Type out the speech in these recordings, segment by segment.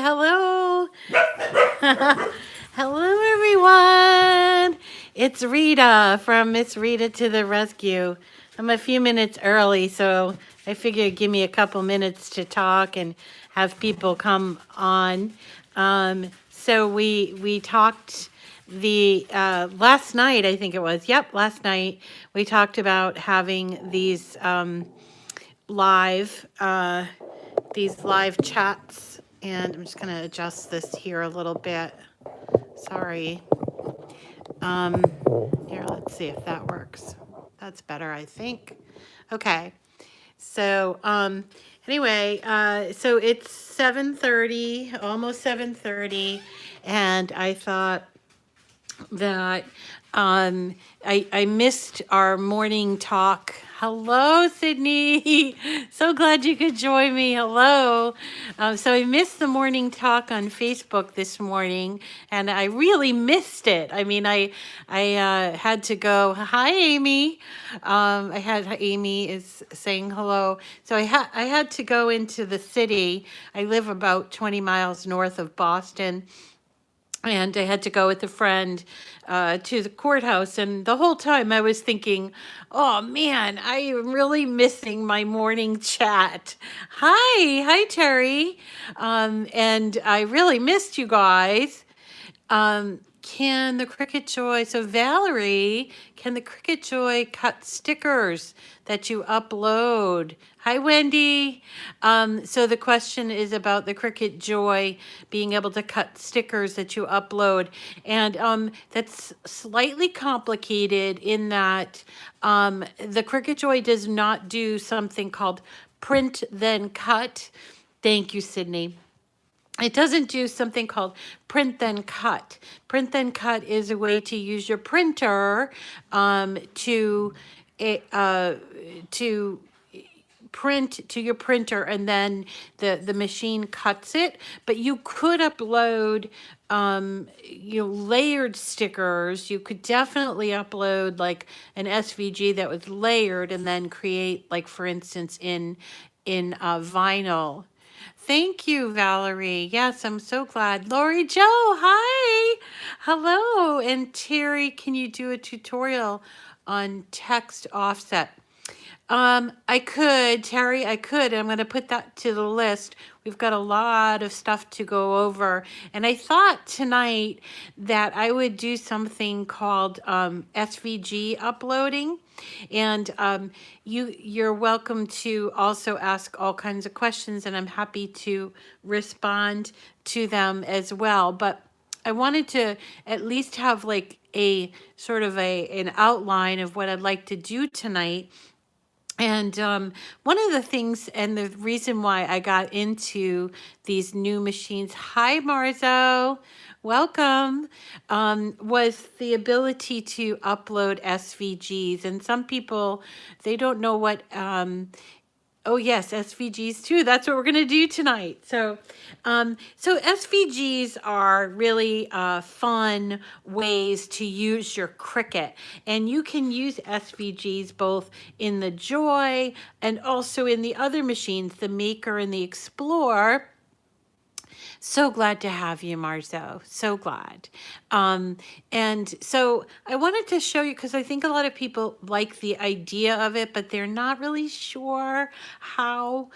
Hello. Hello, everyone. It's Rita from Miss Rita to the Rescue. I'm a few minutes early, so I figured give me a couple minutes to talk and have people come on. So we talked the last night, I think it was. Yep, last night we talked about having these live chats, and I'm just going to adjust this here a little bit. Sorry. Here, let's see if that works. That's better, I think. Okay. So, anyway, so it's 7:30, almost 7:30, and I thought that I missed our morning talk. Hello, Sydney. So glad you could join me. Hello. So I missed the morning talk on Facebook this morning, and I really missed it. I mean, I had to go. Hi, Amy. Amy is saying hello. So I had to go into the city. I live about 20 miles north of Boston. And I had to go with a friend to the courthouse. And the whole time I was thinking, oh man, I am really missing my morning chat. Hi, Terry. And I really missed you guys. Can the Cricut Joy, so Valerie, can the Cricut Joy cut stickers that you upload? Hi, Wendy. So the question is about the Cricut Joy being able to cut stickers that you upload. And that's slightly complicated in that the Cricut Joy does not do something called print then cut. Thank you, Sydney. It doesn't do something called print then cut. Print then cut is a way to use your printer to print to your printer, and then the machine cuts it. But you could upload layered stickers. You could definitely upload like an SVG that was layered and then create, like, for instance, in vinyl. Thank you, Valerie. Yes, I'm so glad. Lori Joe, hi. Hello. And Terry, can you do a tutorial on text offset? I could, Terry, I could. I'm going to put that to the list. We've got a lot of stuff to go over. And I thought tonight that I would do something called SVG uploading. And you're welcome to also ask all kinds of questions, and I'm happy to respond to them as well. But I wanted to at least have like a sort of an outline of what I'd like to do tonight. And one of the things, and the reason why I got into these new machines, hi Marzo, welcome, was the ability to upload SVGs. And some people, they don't know what, oh yes, SVGs too. That's what we're going to do tonight. So SVGs are really fun ways to use your Cricut. And you can use SVGs both in the Joy and also in the other machines, the Maker and the Explorer. So glad to have you, Marzo. So glad. And so I wanted to show you, because I think a lot of people like the idea of it, but they're not really sure how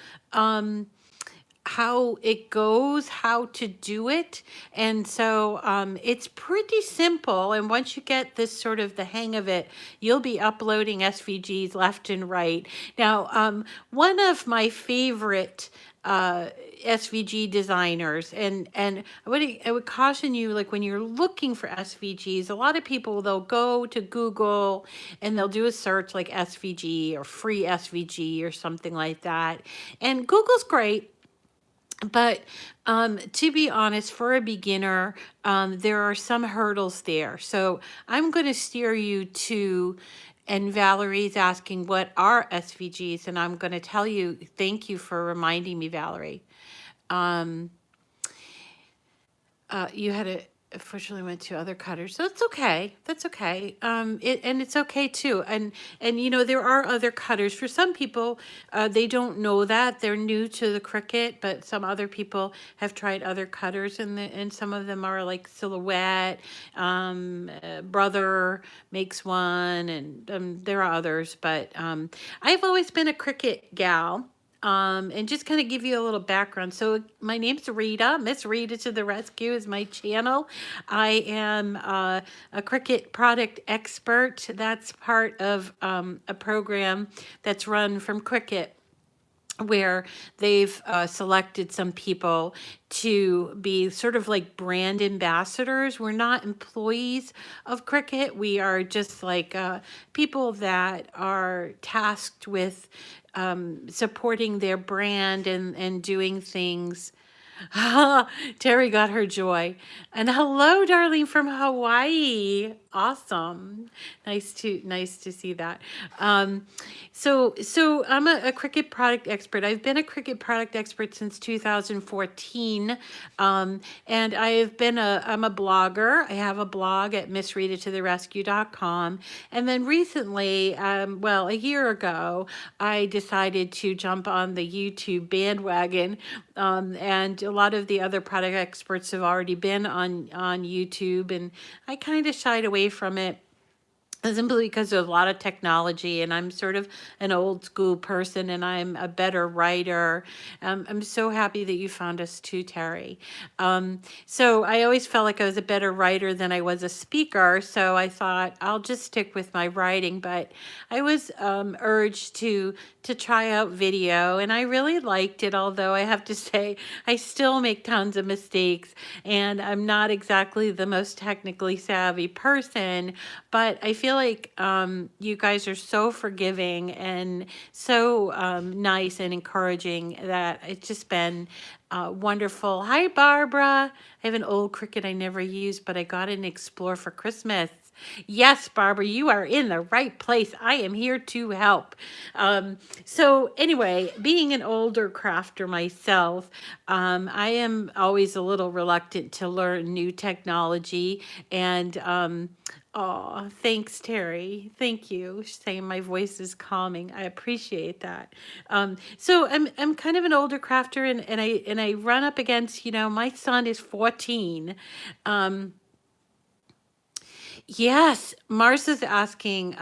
it goes, how to do it. And so it's pretty simple. And once you get this sort of the hang of it, you'll be uploading SVGs left and right. Now, one of my favorite SVG designers, and I would caution you, like when you're looking for SVGs, a lot of people, they'll go to Google and they'll do a search like SVG or free SVG or something like that. And Google's great. But to be honest, for a beginner, there are some hurdles there. So I'm going to steer you to, and Valerie's asking what are SVGs, and I'm going to tell you, thank you for reminding me, Valerie. You had a, unfortunately went to other cutters. So it's okay. That's okay. And it's okay too. And you know, there are other cutters. For some people, they don't know that. They're new to the Cricut, but some other people have tried other cutters, and some of them are like Silhouette. Brother makes one, and there are others, but I've always been a Cricut gal. And just kind of give you a little background. So my name's Rita. Miss Rita to the Rescue is my channel. I am a Cricut product expert. That's part of a program that's run from Cricut, where they've selected some people to be sort of like brand ambassadors. We're not employees of Cricut. We are just like people that are tasked with supporting their brand and doing things. Terry got her joy. And hello, darling, from Hawaii. Awesome. Nice to see that. So I'm a Cricut product expert. I've been a Cricut product expert since 2014. And I'm a blogger. I have a blog at missritatotherescue.com. And then recently, well, a year ago, I decided to jump on the YouTube bandwagon. And a lot of the other product experts have already been on YouTube, and I kind of shied away from it simply because there's a lot of technology, and I'm sort of an old school person, and I'm a better writer. I'm so happy that you found us too, Terry. So I always felt like I was a better writer than I was a speaker, so I thought I'll just stick with my writing, but I was urged to try out video, and I really liked it, although I have to say I still make tons of mistakes, and I'm not exactly the most technically savvy person, but I feel like you guys are so forgiving and so nice and encouraging that it's just been wonderful. Hi, Barbara. I have an old Cricut I never used, but I got an Explore for Christmas. Yes, Barbara, you are in the right place. I am here to help. So anyway, being an older crafter myself, I am always a little reluctant to learn new technology. And oh, thanks, Terry. Thank you. Saying my voice is calming. I appreciate that. So I'm kind of an older crafter, and I run up against, you know, my son is 14. Yes, Marcia's asking,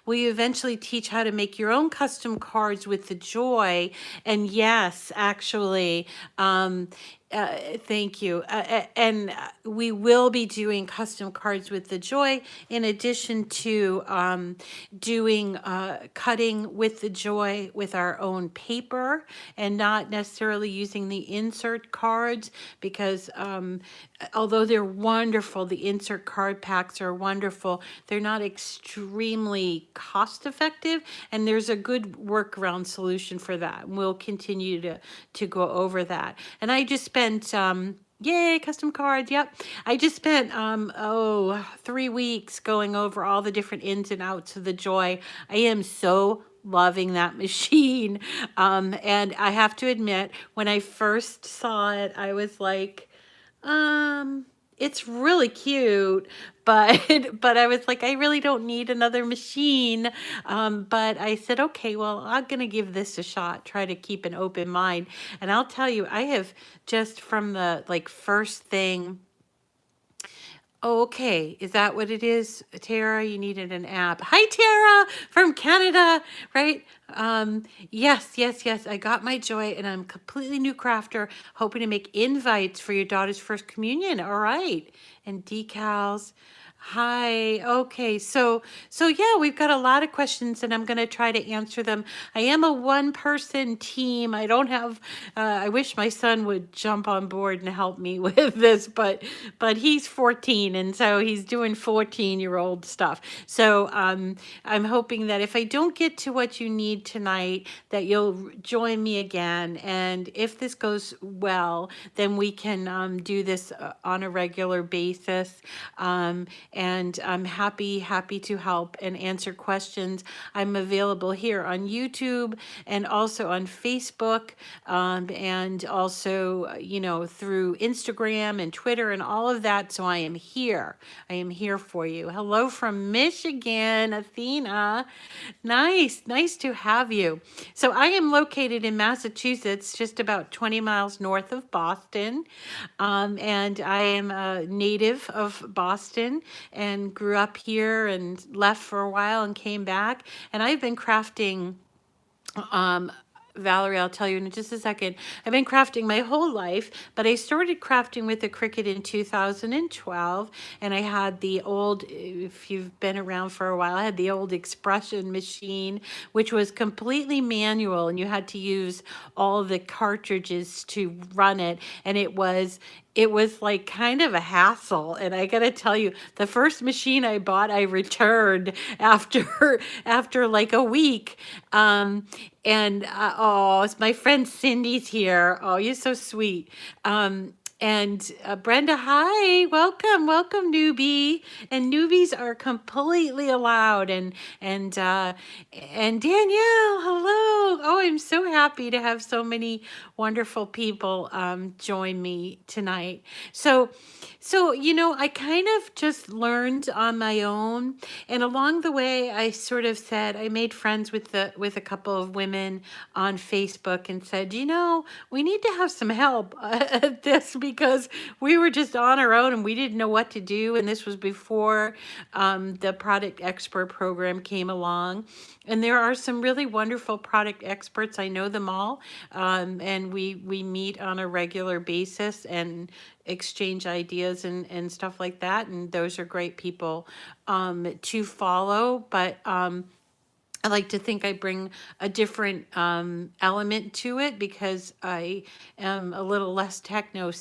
will you eventually teach how to make your own custom cards with the Joy? And yes, actually, thank you. And we will be doing custom cards with the Joy, in addition to doing cutting with the Joy with our own paper, and not necessarily using the insert cards, because although they're wonderful, the insert card packs are wonderful, they're not extremely cost effective, and there's a good workaround solution for that. And we'll continue to go over that. And I just spent yay, custom cards. Yep. I just spent 3 weeks going over all the different ins and outs of the Joy. I am so loving that machine. And I have to admit, when I first saw it, I was like, it's really cute, but but I was like, I really don't need another machine. But I said, okay, well, I'm gonna give this a shot, try to keep an open mind. And I'll tell you, I have just from the like first thing. Oh, okay. Is that what it is, Tara? You needed an app. Hi, Tara from Canada, right? Yes. I got my Joy, and I'm a completely new crafter, hoping to make invites for your daughter's first communion. All right. And decals. Hi. Okay. So yeah, we've got a lot of questions, and I'm going to try to answer them. I am a one-person team. I don't have, I wish my son would jump on board and help me with this, but he's 14, and so he's doing 14-year-old stuff. So I'm hoping that if I don't get to what you need tonight, that you'll join me again. And if this goes well, then we can do this on a regular basis. and I'm happy to help and answer questions. I'm available here on YouTube and also on Facebook, and also, you know, through Instagram and Twitter and all of that. So I am here. I am here for you. Hello from Michigan, Athena. Nice to have you. So I am located in Massachusetts, just about 20 miles north of Boston. And I am a native of Boston and grew up here and left for a while and came back. And I've been crafting, um, Valerie, I'll tell you in just a second. I've been crafting my whole life, but I started crafting with the Cricut in 2012, and I had the old, if you've been around for a while, I had the old expression machine, which was completely manual, and you had to use all the cartridges to run it, and it was like kind of a hassle. And I gotta tell you, the first machine I bought, I returned after after like a week. And oh, it's my friend Cindy's here. Oh, you're so sweet. And Brenda, hi, welcome, newbie. And newbies are completely allowed. And Danielle, hello. Oh, I'm so happy to have so many wonderful people join me tonight. So you know, I kind of just learned on my own, and along the way, I sort of said I made friends with a couple of women on Facebook and said, you know, we need to have some help at this because we were just on our own and we didn't know what to do. And this was before the Product Expert program came along. And there are some really wonderful product experts. I know them all. And we meet on a regular basis and exchange ideas and stuff like that. And those are great people to follow. But I like to think I bring a different element to it because I am a little less techno.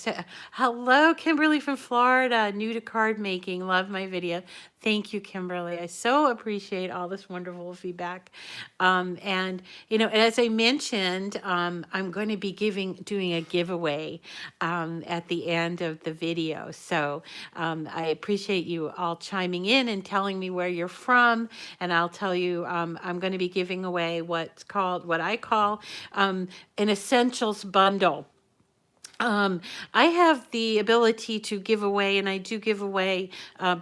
Hello, Kimberly from Florida, new to card making. Love my video. Thank you, Kimberly. I so appreciate all this wonderful feedback. And, you know, as I mentioned, I'm going to be doing a giveaway at the end of the video. So I appreciate you all chiming in and telling me where you're from. And I'll tell you, I'm going to be giving away what I call an essentials bundle. I have the ability to give away, and I do give away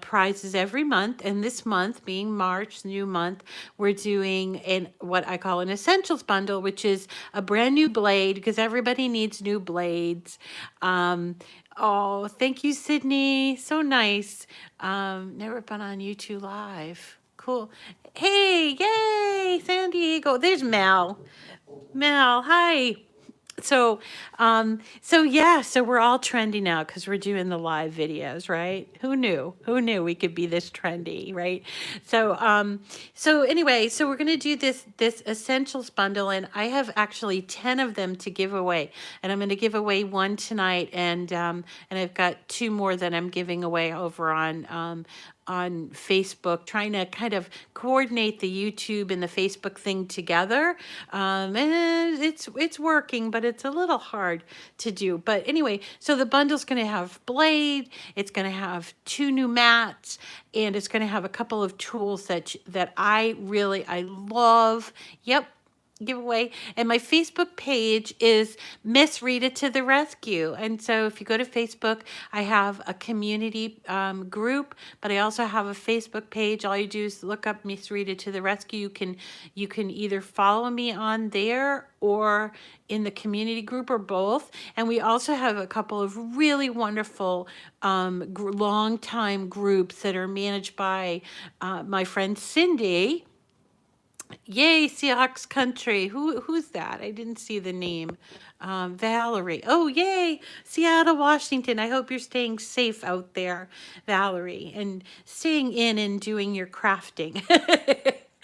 prizes every month. And this month, being March, new month, we're doing what I call an essentials bundle, which is a brand new blade because everybody needs new blades. Oh, thank you, Sydney. So nice. Never been on YouTube Live. Cool. Hey, yay, San Diego. There's Mel. Mel, hi. So, so we're all trendy now because we're doing the live videos, right? Who knew? Who knew we could be this trendy, right? So anyway, so we're gonna do this essentials bundle, and I have actually 10 of them to give away, and I'm gonna give away one tonight, and I've got 2 more that I'm giving away over on Facebook, trying to kind of coordinate the YouTube and the Facebook thing together. And it's working, but it's a little hard to do. But anyway, so the bundle's going to have blade, it's going to have 2 new mats, and it's going to have a couple of tools that I love. Yep. Giveaway. And my Facebook page is Miss Rita to the Rescue. And so if you go to Facebook, I have a community group, but I also have a Facebook page. All you do is look up Miss Rita to the Rescue. You can either follow me on there or in the community group, or both. And we also have a couple of really wonderful long time groups that are managed by my friend Cindy. Yay, Seahawks country. Who's that? I didn't see the name. Valerie. Oh, yay, Seattle, Washington. I hope you're staying safe out there, Valerie, and staying in and doing your crafting.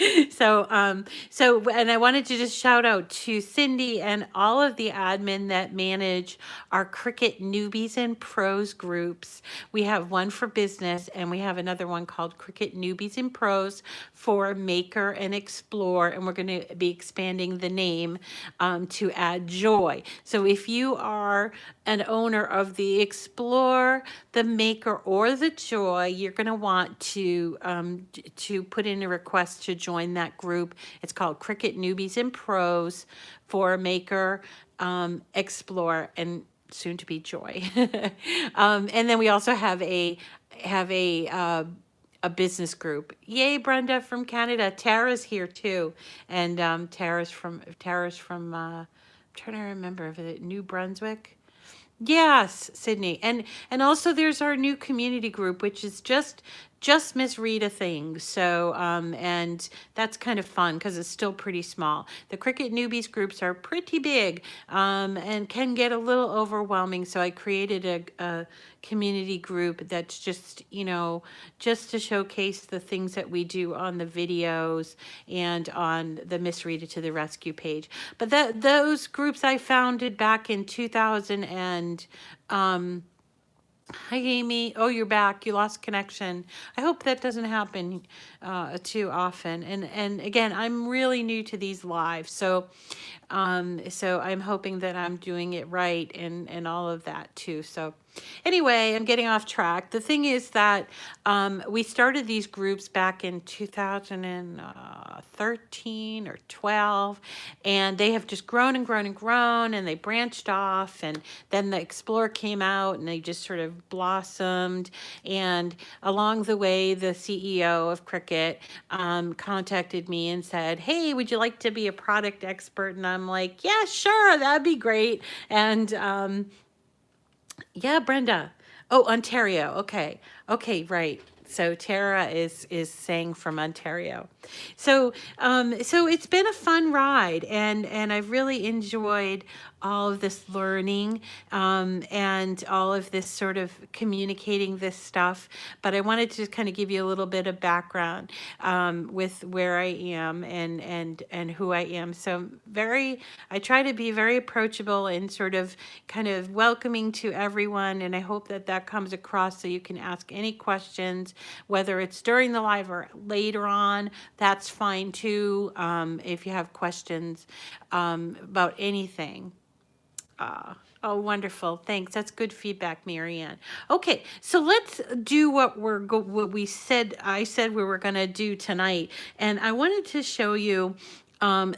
And I wanted to just shout out to Cindy and all of the admin that manage our Cricut Newbies and Pros groups. We have one for business, and we have another one called Cricut Newbies and Pros for Maker and Explore, and we're going to be expanding the name to add Joy. So if you are an owner of the Explore, the Maker, or the Joy, you're going to want to put in a request to join that group. It's called Cricut Newbies and Pros for Maker, Explore, and soon to be Joy. And then we also have a business group. Yay, Brenda from Canada. Tara's here too, and Tara's from I'm trying to remember if it New Brunswick. Yes, Sydney. And also there's our new community group, which is just Miss Rita things. So and that's kind of fun because it's still pretty small. The Cricut newbies groups are pretty big and can get a little overwhelming. So I created a community group that's just, you know, just to showcase the things that we do on the videos and on the Miss Rita to the Rescue page. But those groups I founded back in 2000 and hi, Amy. Oh, you're back. You lost connection. I hope that doesn't happen too often. And again, I'm really new to these lives, so I'm hoping that I'm doing it right and all of that too. So anyway, I'm getting off track. The thing is that we started these groups back in 2013 or 12, and they have just grown and grown and grown, and they branched off, and then the Explorer came out, and they just sort of blossomed. And along the way, the CEO of Cricut contacted me and said, hey, would you like to be a product expert? And I'm like, yeah, sure, that'd be great. And yeah, Brenda. Oh, Ontario. Okay. Okay, right. So Tara is saying from Ontario. So so it's been a fun ride, and I've really enjoyed all of this learning and all of this sort of communicating this stuff. But I wanted to kind of give you a little bit of background with where I am and who I am. So I try to be very approachable and sort of kind of welcoming to everyone, and I hope that that comes across so you can ask any questions, whether it's during the live or later on. That's fine too, if you have questions about anything. Oh, wonderful. Thanks. That's good feedback, Marianne. Okay, so let's do what I said we were going to do tonight. And I wanted to show you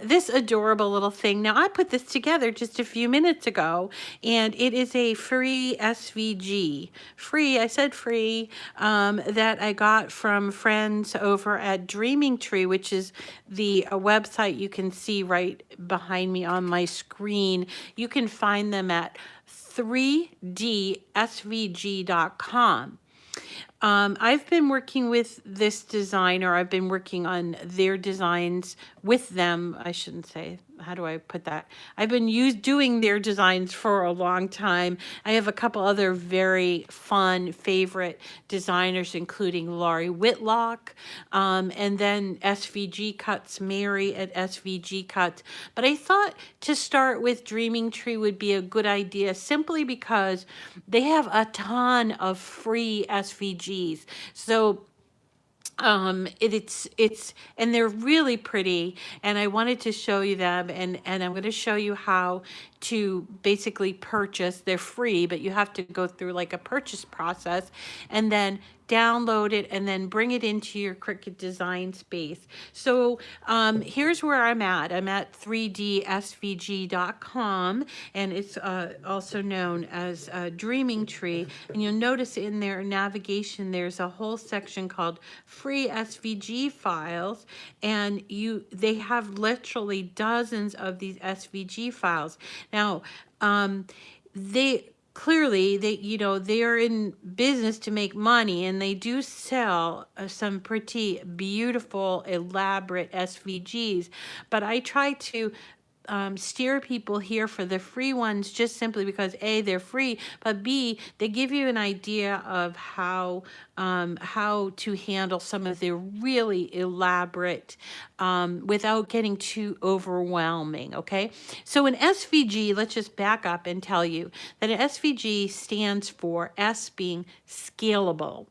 this adorable little thing. Now, I put this together just a few minutes ago, and it is a free SVG. I said free, that I got from friends over at Dreaming Tree, which is the website you can see right behind me on my screen. You can find them at 3dsvg.com. I've been working with this designer. I've been working on their designs with them. I shouldn't say, how do I put that? I've been doing their designs for a long time. I have a couple other very fun favorite designers, including Laurie Whitlock, and then SVG Cuts, Mary at SVG Cuts. But I thought to start with Dreaming Tree would be a good idea, simply because they have a ton of free SVGs. So it's and they're really pretty, and I wanted to show you them, and I'm going to show you how to basically purchase. They're free, but you have to go through like a purchase process and then download it and then bring it into your Cricut Design Space. So here's where I'm at. I'm at 3dsvg.com, and it's also known as Dreaming Tree. And you'll notice in their navigation, there's a whole section called Free SVG Files, and they have literally dozens of these SVG files. Now, clearly they are in business to make money, and they do sell some pretty beautiful, elaborate SVGs, but I try to steer people here for the free ones just simply because A, they're free, but B, they give you an idea of how to handle some of the really elaborate without getting too overwhelming, okay? So an SVG, let's just back up and tell you that an SVG stands for S being scalable.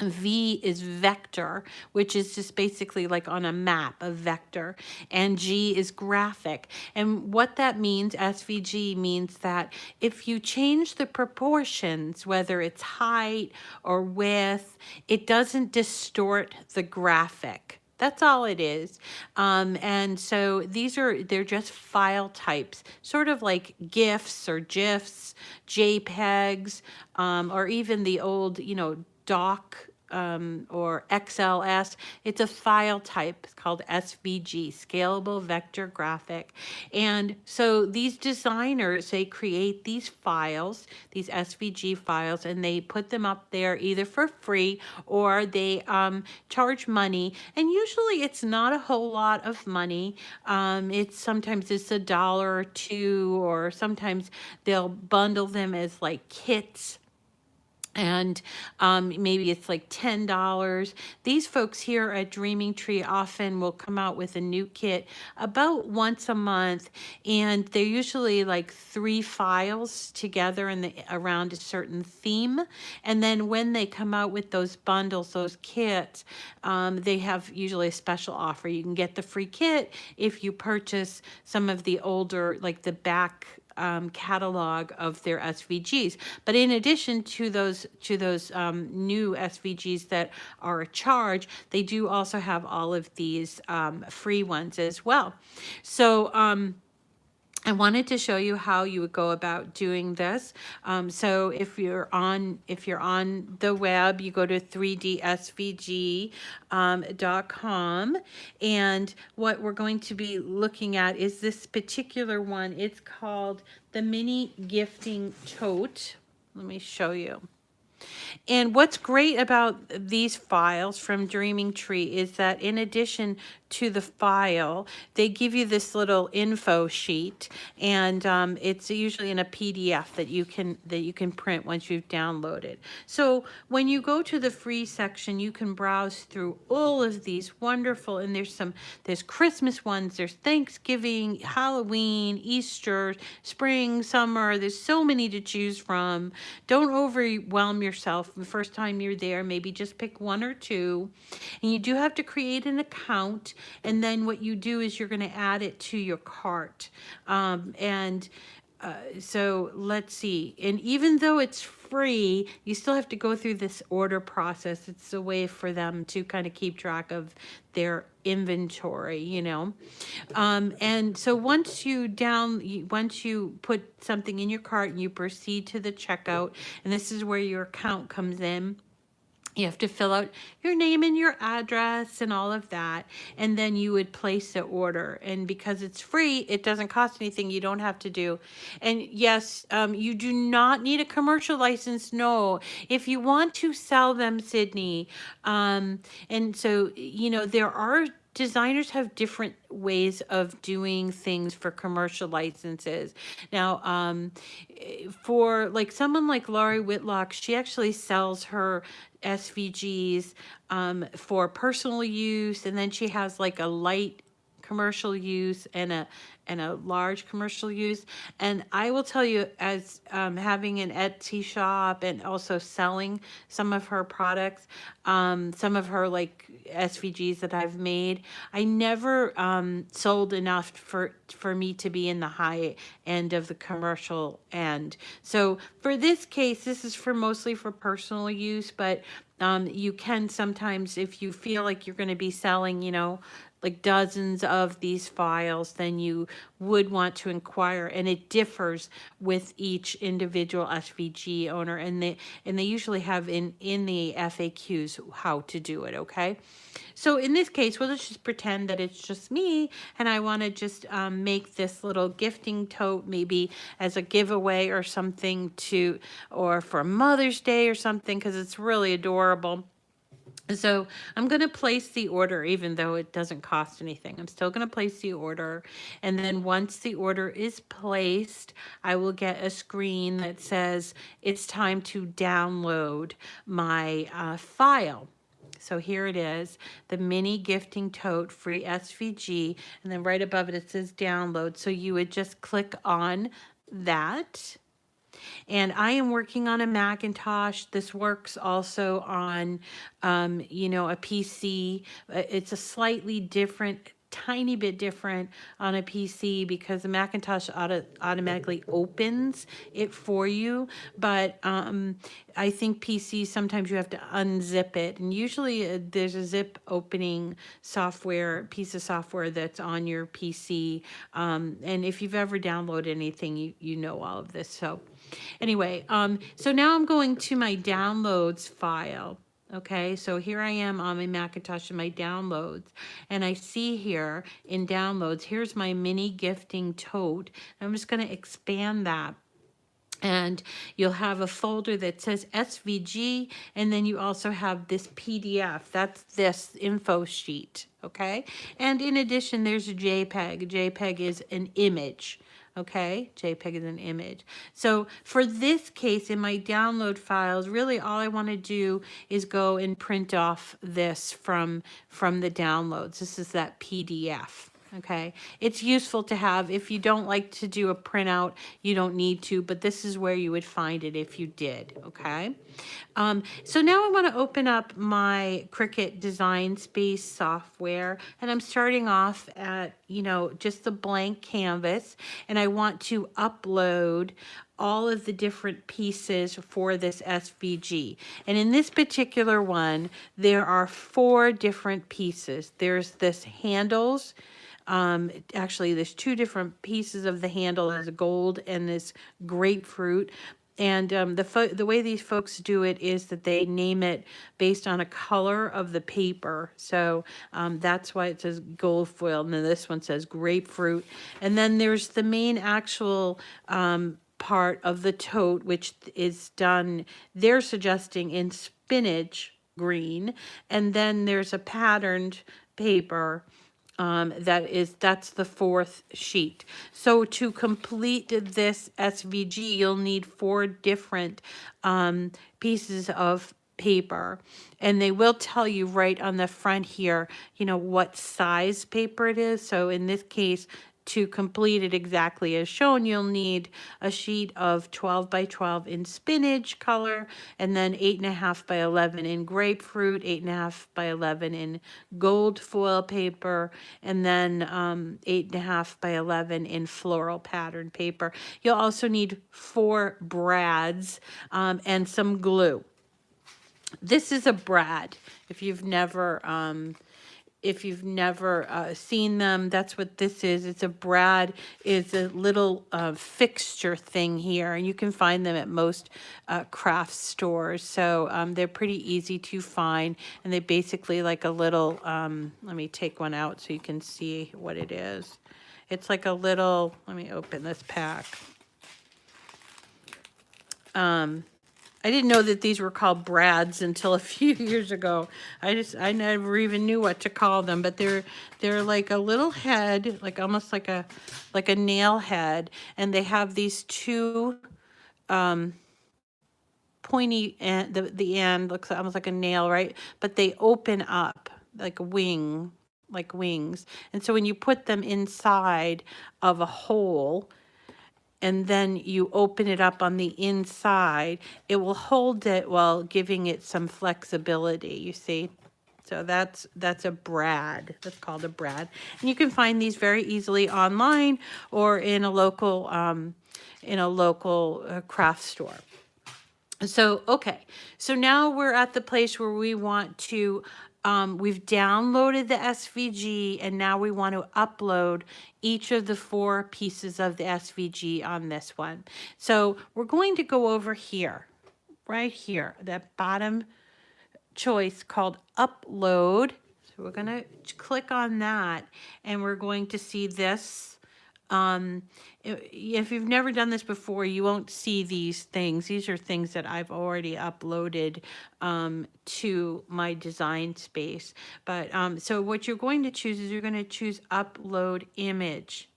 V is vector, which is just basically like on a map, a vector, and G is graphic. And what that means, SVG, means that if you change the proportions, whether it's height or width, it doesn't distort the graphic. That's all it is. And so they're just file types, sort of like GIFs or GIFs, JPEGs, or even the old, doc or XLS. It's a file type. It's called SVG, Scalable Vector Graphic. And so these designers, they create these files, these SVG files, and they put them up there either for free or they charge money. And usually it's not a whole lot of money. Sometimes it's $1 or $2, or sometimes they'll bundle them as like kits. And maybe it's like $10. These folks here at Dreaming Tree often will come out with a new kit about once a month, and they're usually like 3 files together around a certain theme. And then when they come out with those bundles, those kits, they have usually a special offer. You can get the free kit if you purchase some of the older, like the back catalog of their SVGs. But in addition to those new SVGs that are a charge, they do also have all of these free ones as well. So I wanted to show you how you would go about doing this. So if you're on the web, you go to 3dsvg.com, and what we're going to be looking at is this particular one. It's called the Mini Gifting Tote. Let me show you. And what's great about these files from Dreaming Tree is that in addition to the file, they give you this little info sheet, and it's usually in a PDF that you can print once you've downloaded. So when you go to the free section, you can browse through all of these wonderful, and there's Christmas ones, there's Thanksgiving, Halloween, Easter, spring, summer. There's so many to choose from. Don't overwhelm yourself the first time you're there. Maybe just pick 1 or 2, and you do have to create an account. And then what you do is you're going to add it to your cart. So let's see. And even though it's free, you still have to go through this order process. It's a way for them to kind of keep track of their inventory, And so once you put something in your cart and you proceed to the checkout, and this is where your account comes in. You have to fill out your name and your address and all of that, and then you would place the order. And because it's free, it doesn't cost anything. You don't have to do. And yes, you do not need a commercial license. No, if you want to sell them, Sydney. And so, there are designers have different ways of doing things for commercial licenses. Now, for like someone like Laurie Whitlock, she actually sells her SVGs for personal use, and then she has like a light commercial use and a large commercial use. And I will tell you, as having an Etsy shop and also selling some of her products, some of her like SVGs that I've made, I never sold enough for me to be in the high end of the commercial end. So for this case, this is mostly for personal use, but you can sometimes, if you feel like you're going to be selling, like dozens of these files, then you would want to inquire, and it differs with each individual SVG owner, and they usually have in the FAQs how to do it. Okay, so in this case, we'll just pretend that it's just me, and I want to just make this little gifting tote, maybe as a giveaway or something or for Mother's Day or something, because it's really adorable. So I'm going to place the order, even though it doesn't cost anything. I'm still going to place the order. And then once the order is placed, I will get a screen that says it's time to download my file. So here it is, the mini gifting tote free SVG. And then right above it, it says download. So you would just click on that. And I am working on a Macintosh. This works also on, you know, a PC. It's a slightly different, tiny bit different on a PC because the Macintosh automatically opens it for you. But I think PC, sometimes you have to unzip it. And usually there's a zip opening software, piece of software that's on your PC. And if you've ever downloaded anything, you know all of this. So anyway, so now I'm going to my downloads file. Okay, so here I am on my Macintosh in my downloads, and I see here in downloads, here's my mini gifting tote. I'm just going to expand that. And you'll have a folder that says SVG, and then you also have this PDF. That's this info sheet, okay? And in addition, there's a JPEG. A JPEG is an image. Okay, JPEG is an image. So for this case, in my download files, really all I want to do is go and print off this from the downloads. This is that PDF. Okay, it's useful to have. If you don't like to do a printout, you don't need to, but this is where you would find it if you did. Okay, so now I want to open up my Cricut Design Space software, and I'm starting off at, you know, just the blank canvas, and I want to upload all of the different pieces for this SVG. And in this particular one, there are 4 different pieces. There's this handles. Actually, there's 2 different pieces of the handle. There's gold and this grapefruit. And the way these folks do it is that they name it based on a color of the paper. So that's why it says gold foil. And then this one says grapefruit. And then there's the main actual part of the tote, which is done, they're suggesting, in spinach green. And then there's a patterned paper that's the 4th sheet. So to complete this SVG, you'll need 4 different pieces of paper, and they will tell you right on the front here, you know, what size paper it is. So in this case, to complete it exactly as shown, you'll need a sheet of 12 by 12 in spinach color, and then 8.5 by 11 in grapefruit, 8.5 by 11 in gold foil paper, and then 8.5 by 11 in floral pattern paper. You'll also need 4 brads and some glue. This is a brad. If you've never seen them, that's what this is. It's a brad. It's a little fixture thing here, and you can find them at most craft stores. So they're pretty easy to find, and they basically like a little, let me take one out so you can see what it is. It's like a little, let me open this pack. I didn't know that these were called brads until a few years ago. I never even knew what to call them, but they're like a little head, like almost like a nail head, and they have these 2 pointy, and the end looks almost like a nail, right? But they open up like a wing, like wings. And so when you put them inside of a hole, and then you open it up on the inside, it will hold it while giving it some flexibility, you see? So that's a brad. That's called a brad. And you can find these very easily online or in a local craft store. So, okay, so now we're at the place where we want to, we've downloaded the SVG, and now we want to upload each of the 4 pieces of the SVG on this one. So we're going to go over here, right here, that bottom choice called upload. So we're going to click on that, and we're going to see this If you've never done this before, you won't see these things. These are things that I've already uploaded to my design space. But so what you're going to choose is you're going to choose upload image.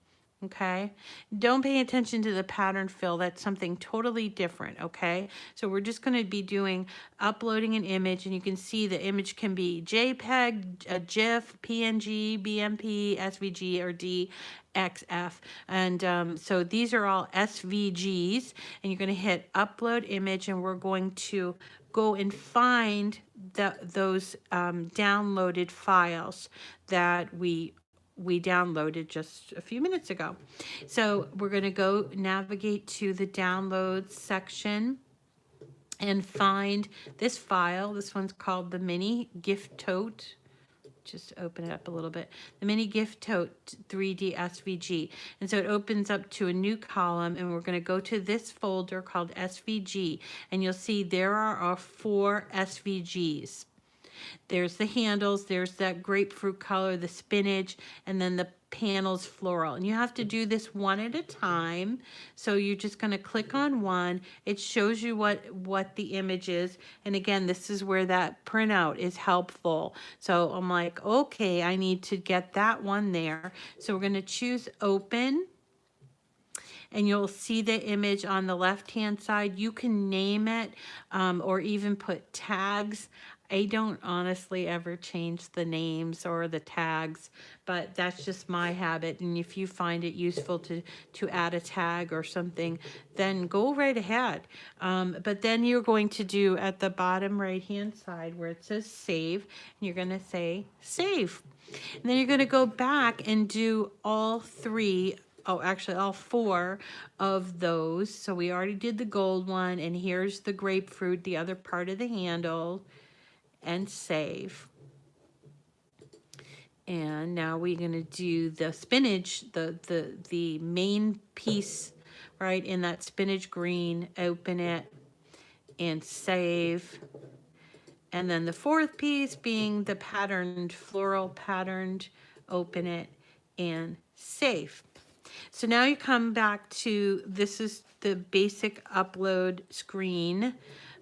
Okay, don't pay attention to the pattern fill. That's something totally different. Okay, so we're just going to be doing uploading an image, and you can see the image can be JPEG, a GIF, PNG, BMP, SVG, or DXF. And so these are all SVGs, and you're going to hit upload image, and we're going to go and find those downloaded files that we downloaded just a few minutes ago. So we're going to go navigate to the downloads section and find this file. This one's called the Mini Gift Tote. Just open it up a little bit. The Mini Gift Tote 3D SVG. And so it opens up to a new column, and we're going to go to this folder called SVG, and you'll see there are our 4 SVGs. There's the handles, there's that grapefruit color, the spinach, and then the panels floral. And you have to do this one at a time. So you're just going to click on one. It shows you what the image is. And again, this is where that printout is helpful. So I'm like, okay, I need to get that one there. So we're going to choose open. And you'll see the image on the left-hand side. You can name it or even put tags. I don't honestly ever change the names or the tags, but that's just my habit. And if you find it useful to add a tag or something, then go right ahead. But then you're going to do at the bottom right-hand side where it says save, and you're going to say save. And then you're going to go back and do all 4 of those. So we already did the gold one, and here's the grapefruit, the other part of the handle, and save. And now we're going to do the spinach, the main piece, right, in that spinach green. Open it and save. And then the 4th piece being the patterned, floral patterned. Open it and save. So now you come back to, this is the basic upload screen.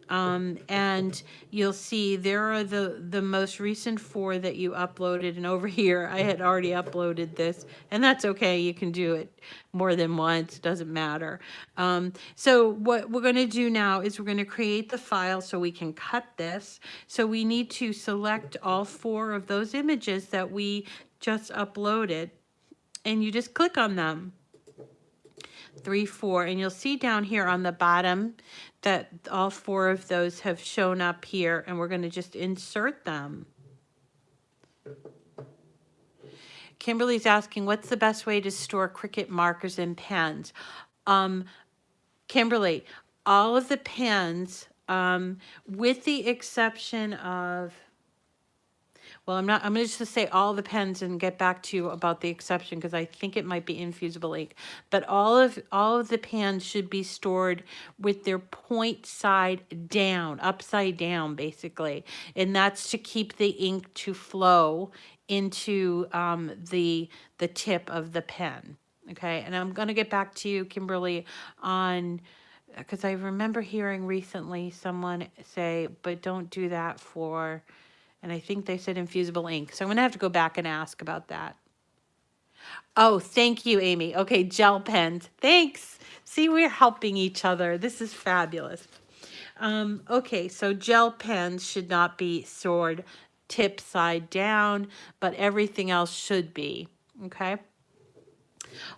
And you'll see there are the most recent 4 that you uploaded. And over here, I had already uploaded this, and that's okay. You can do it more than once. It doesn't matter. So what we're going to do now is we're going to create the file so we can cut this. So we need to select all 4 of those images that we just uploaded, and you just click on them. 3, 4, and you'll see down here on the bottom that all 4 of those have shown up here, and we're going to just insert them. Kimberly's asking, what's the best way to store Cricut markers and pens? Kimberly, all of the pens, with the exception of, well, I'm going to just say all the pens and get back to you about the exception because I think it might be infusible ink. But all of the pens should be stored with their point side down, upside down, basically. And that's to keep the ink to flow into the tip of the pen. Okay, and I'm going to get back to you, Kimberly, on, because I remember hearing recently someone say, but don't do that for, and I think they said infusible ink. So I'm going to have to go back and ask about that. Oh, thank you, Amy. Okay, gel pens. Thanks. See, we're helping each other. This is fabulous. Okay, so gel pens should not be stored tip side down, but everything else should be. Okay.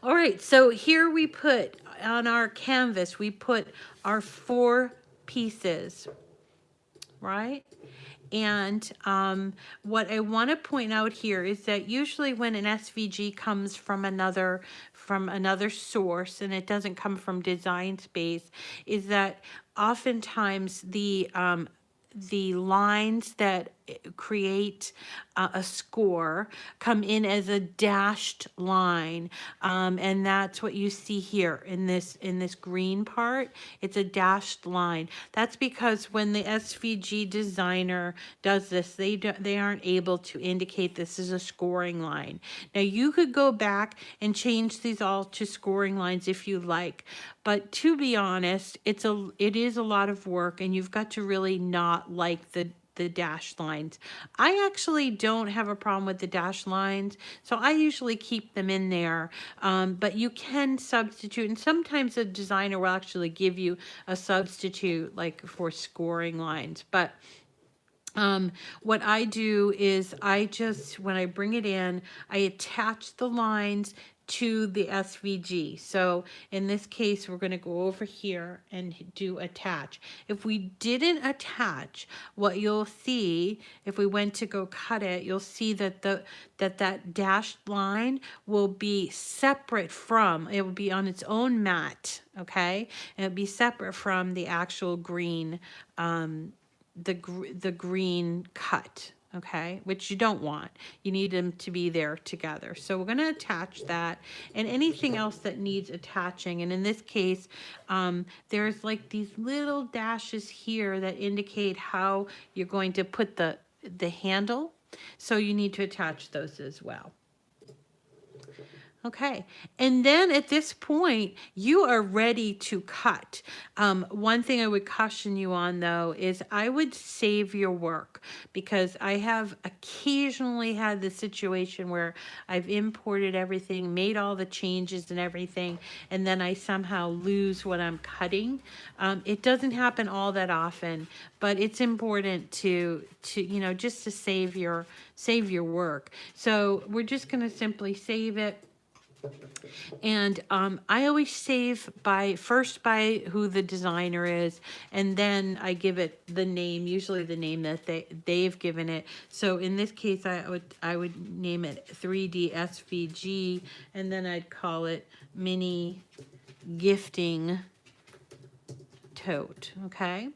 All right, so here we put, on our canvas, we put our 4 pieces, right? And what I want to point out here is that usually when an SVG comes from another source, and it doesn't come from Design Space, is that oftentimes the lines that create a score come in as a dashed line, and that's what you see here in this green part. It's a dashed line. That's because when the SVG designer does this, they aren't able to indicate this is a scoring line. Now you could go back and change these all to scoring lines if you like, but to be honest, it is a lot of work, and you've got to really not like the dashed lines. I actually don't have a problem with the dashed lines, so I usually keep them in there, but you can substitute, and sometimes a designer will actually give you a substitute like for scoring lines. But what I do is when I bring it in, I attach the lines to the SVG. So in this case, we're going to go over here and do attach. If we didn't attach, what you'll see, if we went to go cut it, you'll see that that dashed line will be separate from, it will be on its own mat, okay? And it'll be separate from the actual green, the green cut, okay, which you don't want. You need them to be there together. So we're going to attach that, and anything else that needs attaching. And in this case, there's like these little dashes here that indicate how you're going to put the handle. So you need to attach those as well. Okay, and then at this point, you are ready to cut. One thing I would caution you on, though, is I would save your work, because I have occasionally had the situation where I've imported everything, made all the changes and everything, and then I somehow lose what I'm cutting. It doesn't happen all that often, but it's important to just to save your work. So we're just going to simply save it. And I always save first by who the designer is, and then I give it the name, usually the name that they've given it. So in this case, I would name it 3D SVG, and then I'd call it Mini Gifting Tote. Okay.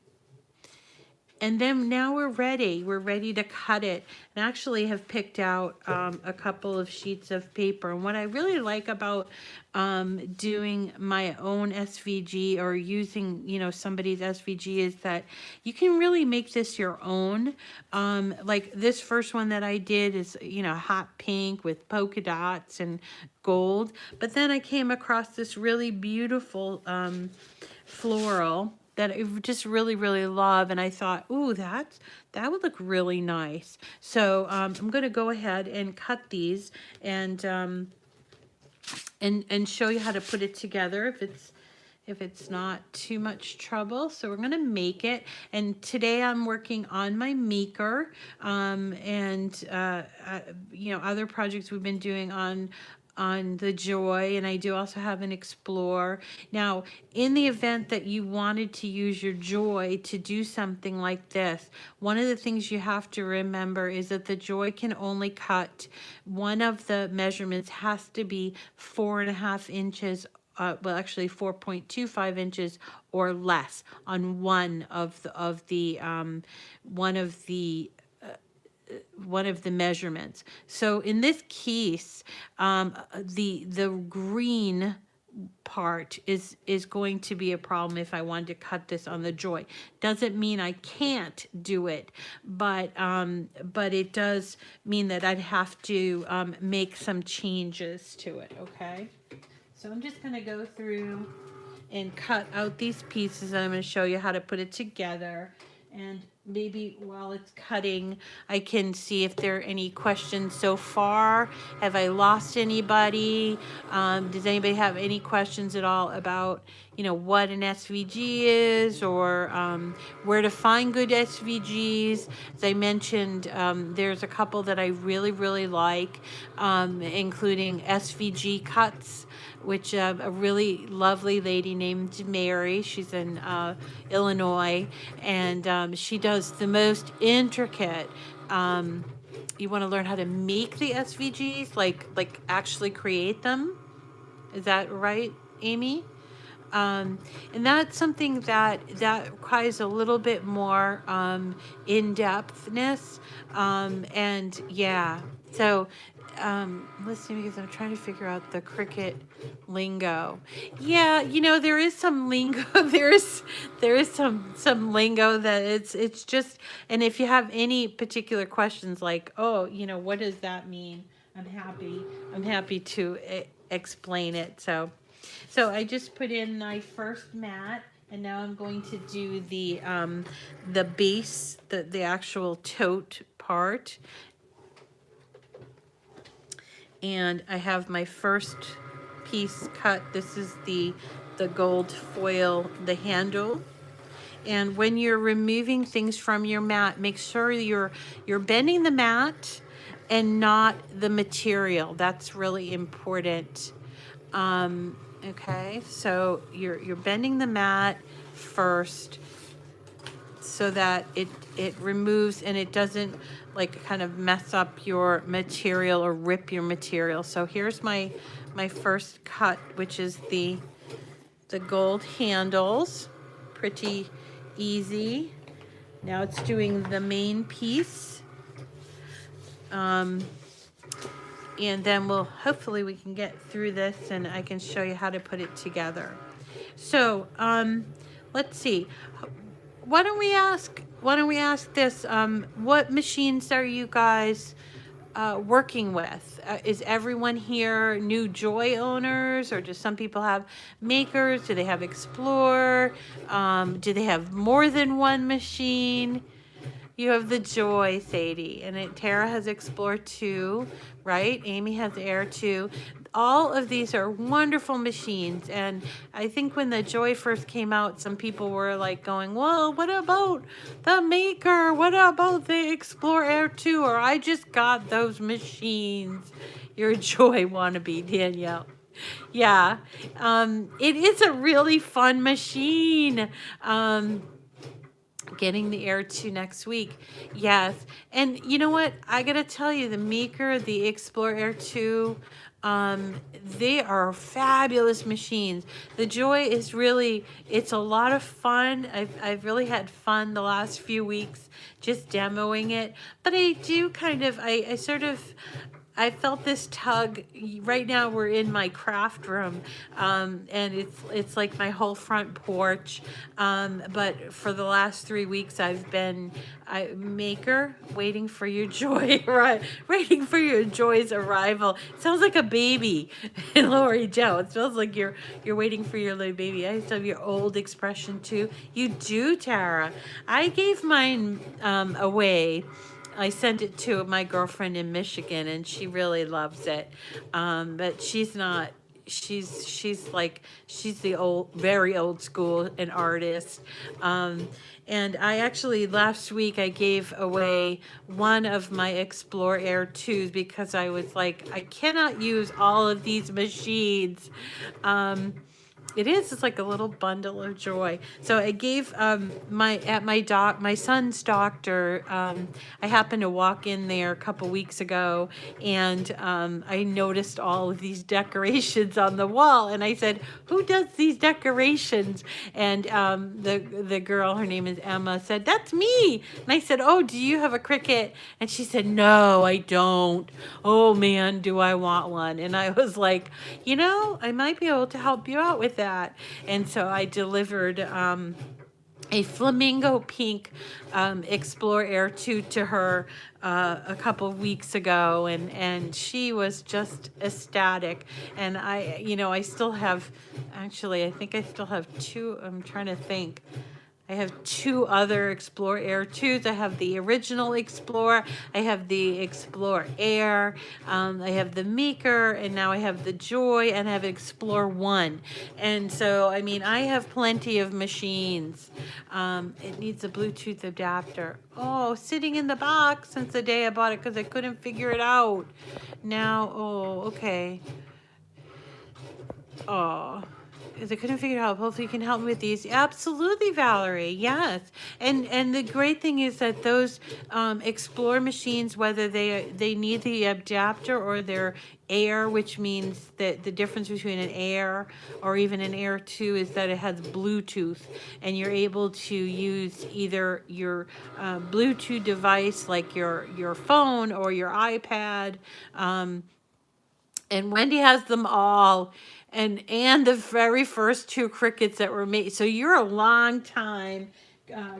And then now we're ready. We're ready to cut it. And actually have picked out a couple of sheets of paper. And what I really like about doing my own SVG or using, somebody's SVG is that you can really make this your own. Like this first one that I did is, hot pink with polka dots and gold. But then I came across this really beautiful floral that I just really, really love. And I thought, ooh, that would look really nice. So I'm going to go ahead and cut these and show you how to put it together if it's not too much trouble. So we're going to make it. And today I'm working on my maker, and other projects we've been doing on the Joy, and I do also have an Explore. Now, in the event that you wanted to use your Joy to do something like this, one of the things you have to remember is that the Joy can only cut, one of the measurements has to be 4.5 inches, well, actually 4.25 inches or less on one of the measurements. So in this case, the green part is going to be a problem if I wanted to cut this on the Joy. Doesn't mean I can't do it, but it does mean that I'd have to make some changes to it. Okay, so I'm just going to go through and cut out these pieces, and I'm going to show you how to put it together. And maybe while it's cutting, I can see if there are any questions so far. Have I lost anybody? Does anybody have any questions at all about, what an SVG is, or where to find good SVGs? As I mentioned, there's a couple that I really, really like, including SVG Cuts, which a really lovely lady named Mary, she's in Illinois, and she does the most intricate, you want to learn how to make the SVGs, like actually create them. Is that right, Amy? And that's something that requires a little bit more in-depthness. And yeah, so let's see, because I'm trying to figure out the Cricut lingo. Yeah, you know, there is some lingo. There is some lingo that it's just. And if you have any particular questions, like, oh, you know, what does that mean? I'm happy to explain it. So I just put in my first mat, and now I'm going to do the base, the actual tote part. And I have my first piece cut. This is the gold foil, the handle. And when you're removing things from your mat, make sure you're bending the mat and not the material. That's really important. Okay, so you're bending the mat first so that it removes and it doesn't like kind of mess up your material or rip your material. So here's my first cut, which is the gold handles. Pretty easy. Now it's doing the main piece. And then hopefully we can get through this and I can show you how to put it together. So let's see. Why don't we ask this? What machines are you guys working with? Is everyone here new Joy owners, or do some people have makers? Do they have Explorer? Do they have more than one machine? You have the Joy, Sadie, and Tara has Explore 2, right? Amy has Air 2. All of these are wonderful machines, and I think when the Joy first came out, some people were like going, well, what about the Maker? What about the Explore Air 2? Or I just got those machines. You're a Joy wannabe, Danielle. Yeah, it is a really fun machine. Getting the Air 2 next week. Yes. And you know what? I got to tell you, the Maker, the Explore Air 2, they are fabulous machines. The Joy is really, it's a lot of fun. I've really had fun the last few weeks just demoing it. But I do kind of, I felt this tug. Right now we're in my craft room, and it's like my whole front porch. But for the last 3 weeks I've been Maker, waiting for your Joy, right? Waiting for your Joy's arrival. It sounds like a baby, Lori Joe. It feels like you're waiting for your little baby. I still have your old expression too. You do, Tara. I gave mine away. I sent it to my girlfriend in Michigan, and she really loves it. But she's not. She's the very old school, an artist. And I actually last week I gave away one of my Explore Air 2s because I was like, I cannot use all of these machines. It's like a little bundle of joy. So I gave my son's doctor. I happened to walk in there a couple weeks ago, and I noticed all of these decorations on the wall, and I said, "Who does these decorations?" And the girl, her name is Emma, said, "That's me." And I said, "Oh, do you have a Cricut?" And she said, "No, I don't. Oh man, do I want one?" And I was like, you know, I might be able to help you out with that. And so I delivered a flamingo pink Explore Air 2 to her a couple of weeks ago, and she was just ecstatic. And I still have, actually, I think I still have two. I'm trying to think. I have two other Explore Air 2s. I have the original Explore. I have the Explore Air. I have the Maker, and now I have the Joy, and I have Explore 1. And so, I mean, I have plenty of machines. It needs a Bluetooth adapter. Oh, sitting in the box since the day I bought it because I couldn't figure it out. Now, oh, okay. Oh. because I couldn't figure it out. Hopefully you can help me with these. Absolutely, Valerie. Yes. And the great thing is that those Explore machines, whether they need the adapter or they're Air, which means that the difference between an Air or even an Air 2 is that it has Bluetooth, and you're able to use either your Bluetooth device like your phone or your iPad. And Wendy has them all, and the very first two Cricuts that were made. So you're a long time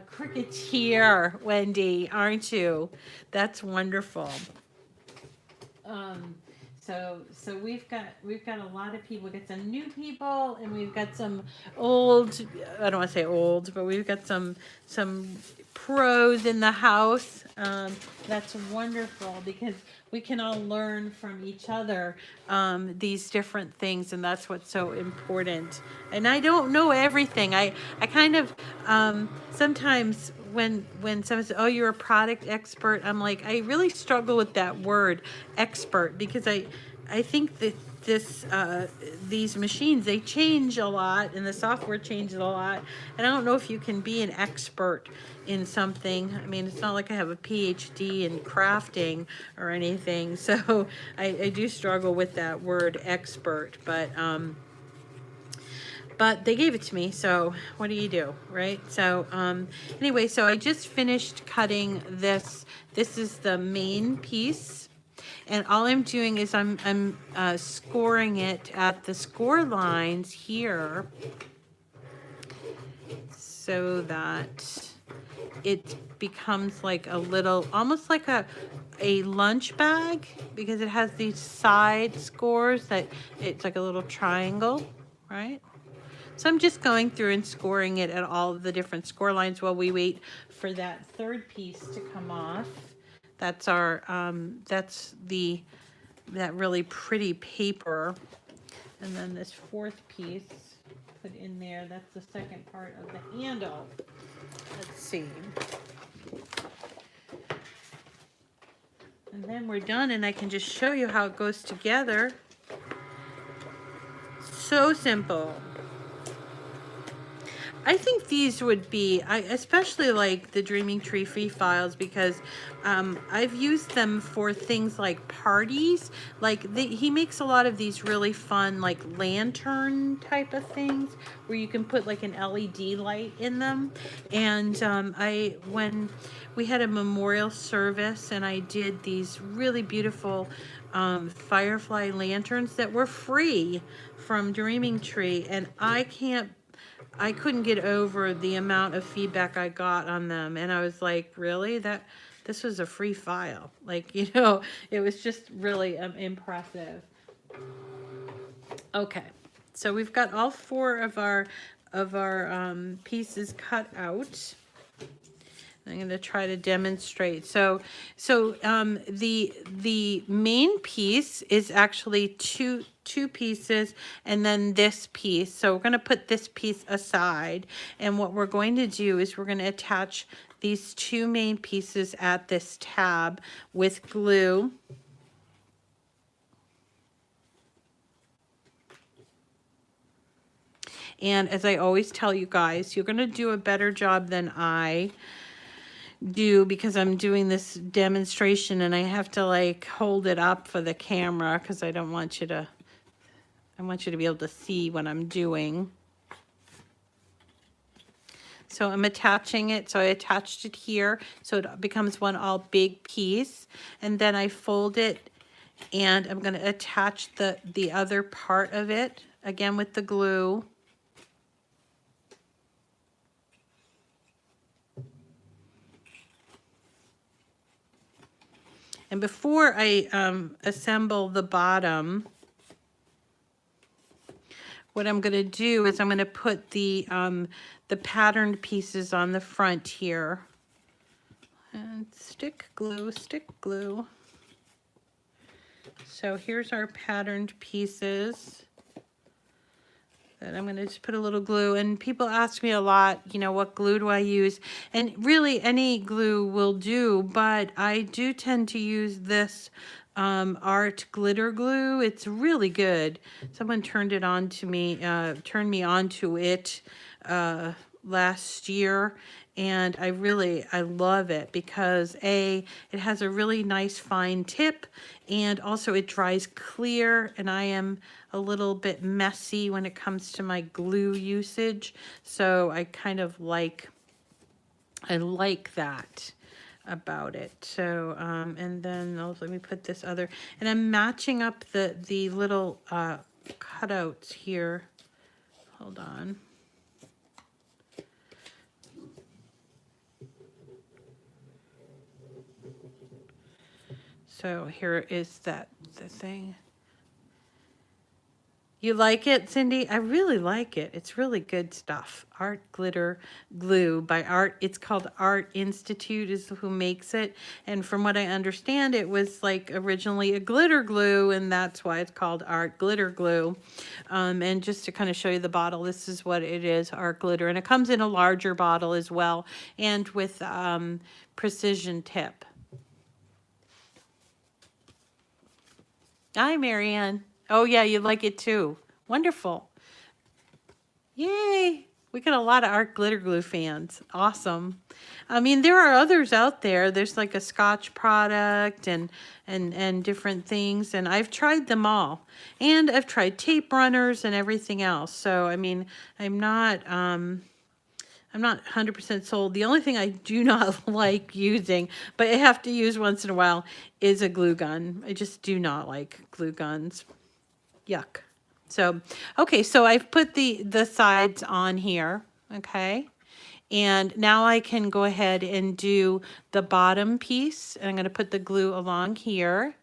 Cricuteer, Wendy, aren't you? That's wonderful. So we've got a lot of people. We've got some new people, and we've got some old. I don't want to say old, but we've got some pros in the house. That's wonderful because we can all learn from each other these different things, and that's what's so important. And I don't know everything. I kind of sometimes when someone says, "Oh, you're a product expert," I'm like, I really struggle with that word expert, because I think that these machines, they change a lot, and the software changes a lot, and I don't know if you can be an expert in something. I mean, it's not like I have a PhD in crafting or anything, so I do struggle with that word expert, but they gave it to me, so what do you do, right? So anyway, so I just finished cutting this. This is the main piece, and all I'm doing is I'm scoring it at the score lines here, so that it becomes like a little, almost like a lunch bag, because it has these side scores that it's like a little triangle, right? So I'm just going through and scoring it at all of the different score lines while we wait for that third piece to come off. That's our, that really pretty paper. And then this fourth piece, put in there, that's the second part of the handle. Let's see. And then we're done, and I can just show you how it goes together. So simple. I think these would be, I especially like the Dreaming Tree free files, because I've used them for things like parties. Like he makes a lot of these really fun like lantern type of things where you can put like an LED light in them. And when we had a memorial service, and I did these really beautiful firefly lanterns that were free from Dreaming Tree, and I couldn't get over the amount of feedback I got on them. And I was like, really? This was a free file. Like, you know, it was just really impressive. Okay, so we've got all four of our pieces cut out. I'm going to try to demonstrate. So the main piece is actually two pieces, and then this piece. So we're going to put this piece aside, and what we're going to do is we're going to attach these two main pieces at this tab with glue. And as I always tell you guys, you're going to do a better job than I do, because I'm doing this demonstration and I have to like hold it up for the camera, because I don't want you to, I want you to be able to see what I'm doing. So I'm attaching it. So I attached it here, so it becomes one all big piece, and then I fold it, and I'm going to attach the other part of it again with the glue. And before I assemble the bottom, what I'm going to do is I'm going to put the patterned pieces on the front here. And stick glue, stick glue. So here's our patterned pieces. But I'm going to just put a little glue. And people ask me a lot, you know, what glue do I use? And really any glue will do, but I do tend to use this art glitter glue. It's really good. Someone turned it on to me, turned me on to it last year, and I love it because it has a really nice fine tip, and also it dries clear, and I am a little bit messy when it comes to my glue usage, so I kind of like that about it. So and then let me put this other, and I'm matching up the little cutouts here. Hold on. So here is the thing. You like it, Cindy? I really like it. It's really good stuff. Art Glitter Glue by Art. It's called Art Institute is who makes it. And from what I understand, it was like originally a glitter glue, and that's why it's called Art Glitter Glue. And just to kind of show you the bottle, this is what it is, Art Glitter. And it comes in a larger bottle as well, and with precision tip. Hi, Marianne. Oh, yeah, you like it too. Wonderful. Yay. We got a lot of art glitter glue fans. Awesome. I mean, there are others out there. There's like a Scotch product and different things. And I've tried them all. And I've tried tape runners and everything else. So, I mean, I'm not 100% sold. The only thing I do not like using, but I have to use once in a while, is a glue gun. I just do not like glue guns. Yuck. So, okay, so I've put the sides on here, okay? And now I can go ahead and do the bottom piece. And I'm going to put the glue along here.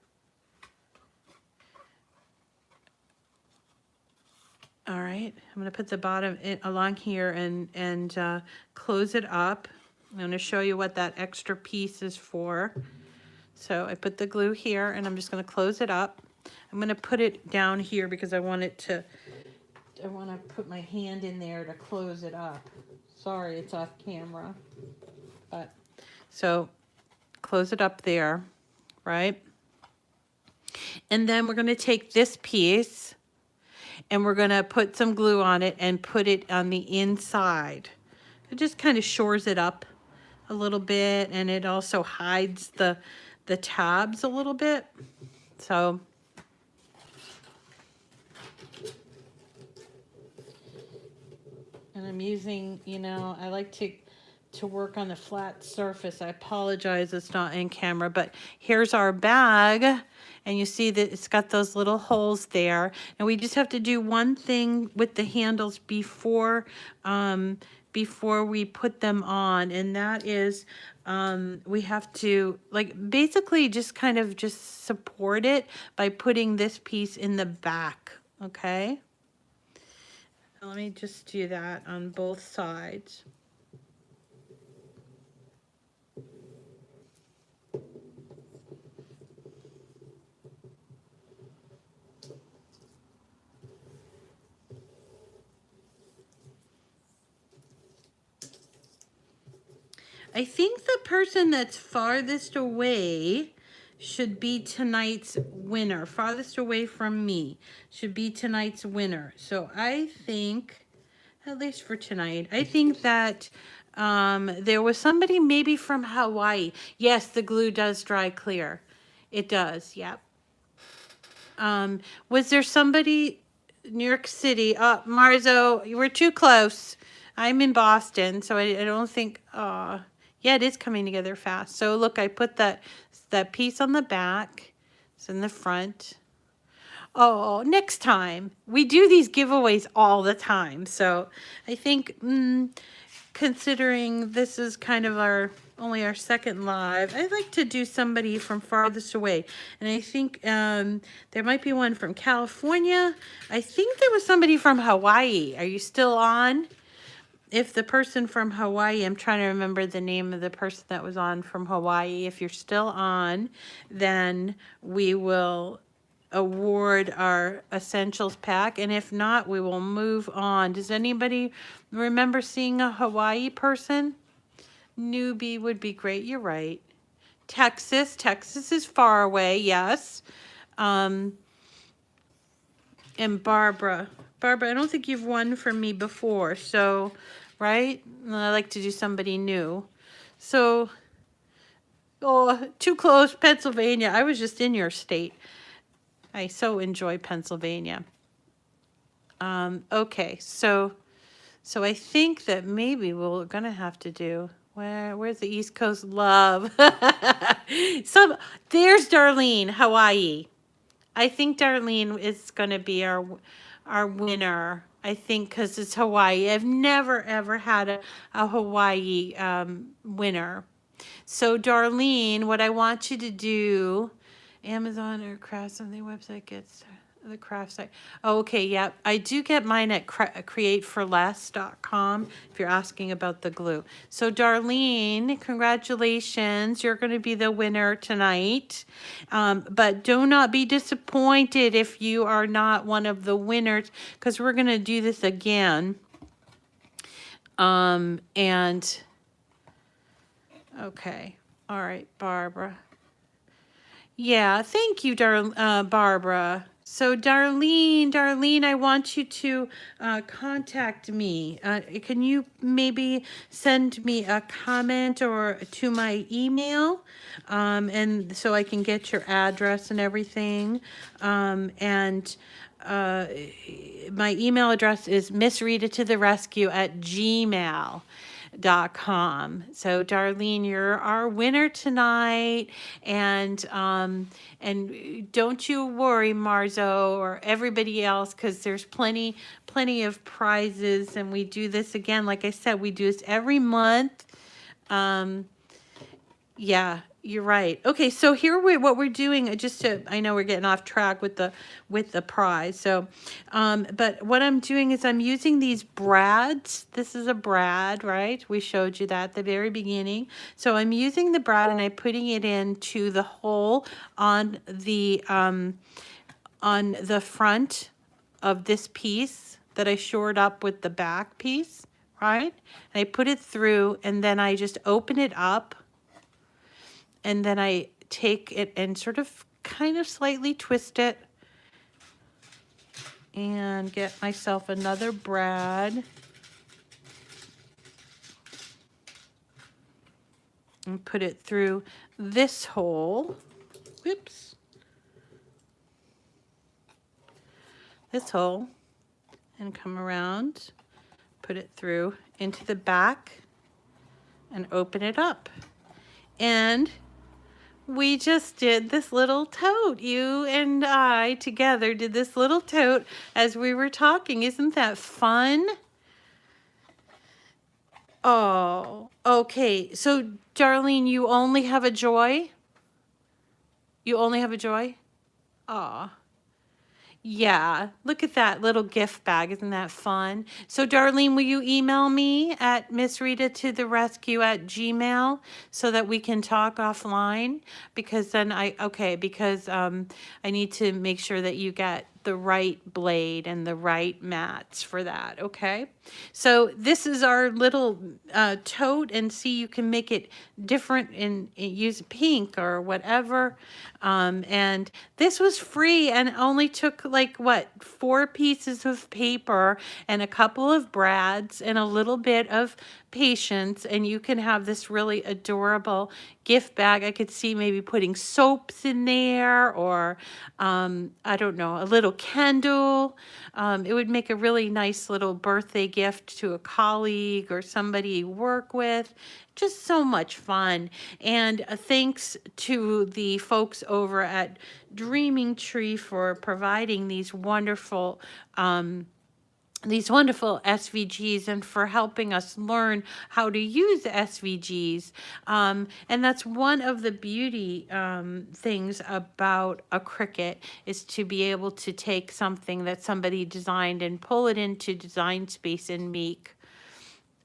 All right, I'm going to put the bottom along here and close it up. I'm going to show you what that extra piece is for. So I put the glue here, and I'm just going to close it up. I'm going to put it down here because I want to put my hand in there to close it up. Sorry, it's off camera. But so close it up there, right? And then we're going to take this piece and we're going to put some glue on it and put it on the inside. It just kind of shores it up a little bit, and it also hides the tabs a little bit. So and I'm using, you know, I like to work on a flat surface. I apologize it's not in camera, but here's our bag, and you see that it's got those little holes there. And we just have to do one thing with the handles before we put them on, and that is we have to basically just kind of just support it by putting this piece in the back, okay? Let me just do that on both sides. I think the person that's farthest away should be tonight's winner. Farthest away from me should be tonight's winner. So I think, at least for tonight, I think that there was somebody maybe from Hawaii. Yes, the glue does dry clear. It does, yep. Was there somebody, New York City? Oh, Marzo, you were too close. I'm in Boston, so I don't think, yeah, it is coming together fast. So look, I put that piece on the back. It's in the front. Oh, next time. We do these giveaways all the time. So I think, considering this is kind of only our second live, I'd like to do somebody from farthest away. And I think there might be one from California. I think there was somebody from Hawaii. Are you still on? If the person from Hawaii, I'm trying to remember the name of the person that was on from Hawaii. If you're still on, then we will award our essentials pack, and if not, we will move on. Does anybody remember seeing a Hawaii person? Newbie would be great. You're right. Texas is far away, yes. And Barbara, I don't think you've won from me before, so, right? I like to do somebody new. So, oh, too close, Pennsylvania. I was just in your state. I so enjoy Pennsylvania. Okay, so I think that maybe we're gonna have to do, where's the East Coast love? There's Darlene, Hawaii. I think Darlene is gonna be our winner. I think because it's Hawaii. I've never ever had a Hawaii winner. So Darlene, what I want you to do, Amazon or craft something website gets the craft site. Oh, okay, yeah. I do get mine at createforless.com if you're asking about the glue. So Darlene, congratulations. You're going to be the winner tonight. But do not be disappointed if you are not one of the winners, because we're going to do this again. And okay. All right, Barbara. Yeah, thank you, Barbara. So Darlene, I want you to contact me. Can you maybe send me a comment or to my email? And so I can get your address and everything. My email address is missritatotherescue@gmail.com. So Darlene, you're our winner tonight, and don't you worry, Marzo, or everybody else, because there's plenty of prizes, and we do this again. Like I said, we do this every month. Yeah, you're right. Okay, so here what we're doing, I know we're getting off track with the prize. So, but what I'm doing is I'm using these brads. This is a brad, right? We showed you that at the very beginning. So I'm using the brad and I'm putting it into the hole on the front of this piece that I shored up with the back piece, right? And I put it through, and then I just open it up. And then I take it and sort of kind of slightly twist it and get myself another brad and put it through this hole. Whoops. This hole, and come around, put it through into the back and open it up. And we just did this little tote. You and I together did this little tote as we were talking. Isn't that fun? Oh, okay. So, Darlene, you only have a Joy? You only have a Joy? Aw. Yeah, look at that little gift bag. Isn't that fun? So, Darlene, will you email me at missritatotherescue@gmail so that we can talk offline? Because then I need to make sure that you get the right blade and the right mats for that, okay? So this is our little tote, and see, you can make it different and use pink or whatever. And this was free and only took like, what, 4 pieces of paper and a couple of brads and a little bit of patience, and you can have this really adorable gift bag. I could see maybe putting soaps in there, or I don't know, a little candle. It would make a really nice little birthday gift to a colleague or somebody you work with. Just so much fun. And thanks to the folks over at Dreaming Tree for providing these wonderful SVGs and for helping us learn how to use SVGs. And that's one of the beauty things about a Cricut, is to be able to take something that somebody designed and pull it into Design Space and make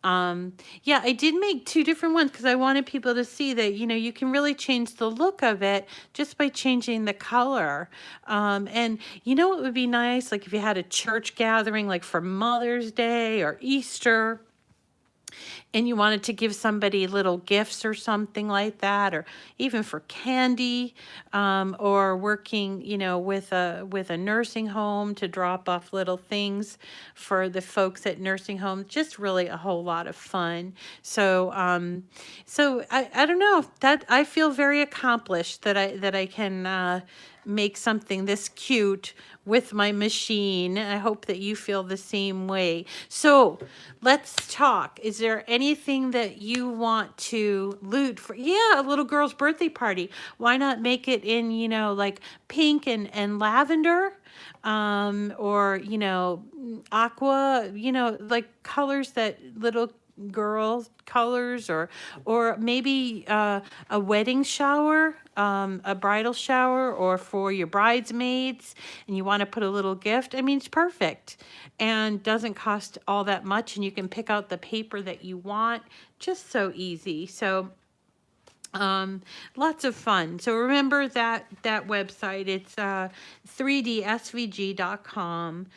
Yeah, I did make two different ones because I wanted people to see that, you can really change the look of it just by changing the color. And it would be nice, like if you had a church gathering, like for Mother's Day or Easter, and you wanted to give somebody little gifts or something like that, or even for candy, or working, with a nursing home to drop off little things for the folks at nursing homes, just really a whole lot of fun. So I don't know, that I feel very accomplished that I can make something this cute with my machine. I hope that you feel the same way. So let's talk. Is there anything that you want to loot for? Yeah, a little girl's birthday party. Why not make it in, like pink and lavender? Or, aqua, like colors that little girl colors, or maybe a wedding shower, a bridal shower, or for your bridesmaids, and you want to put a little gift. I mean, it's perfect and doesn't cost all that much, and you can pick out the paper that you want. Just so easy. So lots of fun. So remember that website. It's 3dsvg.com.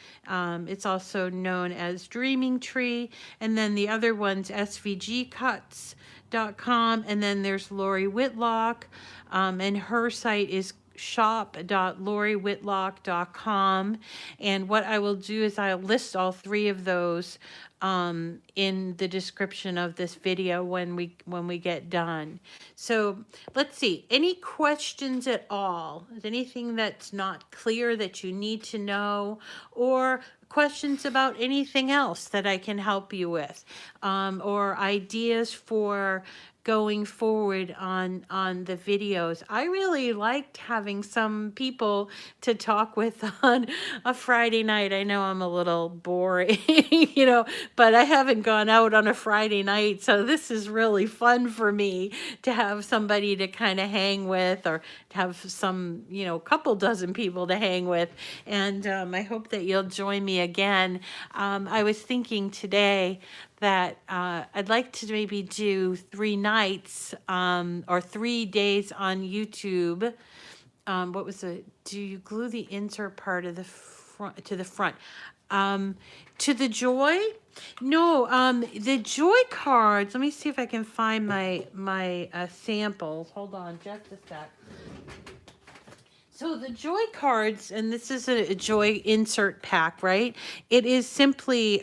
It's also known as Dreaming Tree. And then the other one's svgcuts.com. And then there's Lori Whitlock. And her site is shop.loriwhitlock.com. And what I will do is I'll list all three of those in the description of this video when we get done. So let's see, any questions at all? Is anything that's not clear that you need to know, or questions about anything else that I can help you with, or ideas for going forward on the videos? I really liked having some people to talk with on a Friday night. I know I'm a little boring, but I haven't gone out on a Friday night, so this is really fun for me to have somebody to kind of hang with, or to have some, couple dozen people to hang with. And I hope that you'll join me again. I was thinking today that I'd like to maybe do 3 nights or 3 days on YouTube. What was it? Do you glue the insert part of the front to the front? To the Joy? No, the Joy cards. Let me see if I can find my samples. Hold on just a sec. So the Joy cards, and this is a Joy insert pack, right? It is simply,